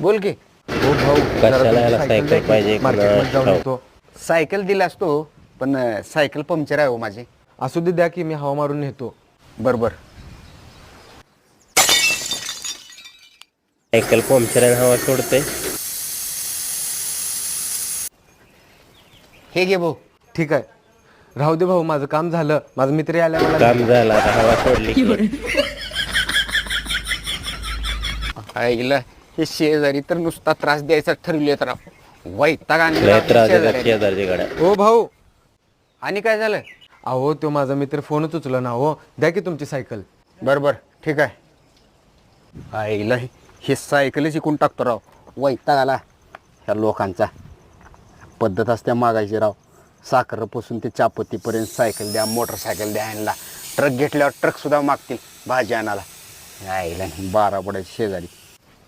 बोल की. हो भाऊ, कशाला याला सायकल पाहिजे मार्केटमध्ये जाऊन हो. येतो. सायकल दिला असतो पण सायकल पंक्चर आहे हो माझी. असू दे, द्या की मी हवा मारून नेतो. बरोबर. सायकल पंक्चर आहे, हवा सोडते. हे घे भाऊ. ठीक आहे, राहू दे भाऊ, माझं काम झालं. माझा मित्र आल्या मला काम झालं, आता हवा सोडली की. आईला हे शेजारी तर नुसता त्रास द्यायचा ठरवले तर वैताग आणलेला लय आपल्या त्रास देतात शेजाऱ्याने. शेजारच्या गाड्या. हो भाऊ. आणि काय झालं? अहो, तो माझा मित्र फोनच उचला ना. हो, द्या की तुमची सायकल. बरोबर, ठीक आहे. आईला हे सायकलच इकून टाकतो राव. वैताग आला ह्या लोकांचा. पद्धत असते मागायची राव. साखरपासून ते चापत्तीपर्यंत सायकल द्या, मोटरसायकल द्या यांना. ट्रक घेतल्यावर ट्रकसुद्धा मागतील भाजी आणायला. आईला 12 पडायची शेजारी.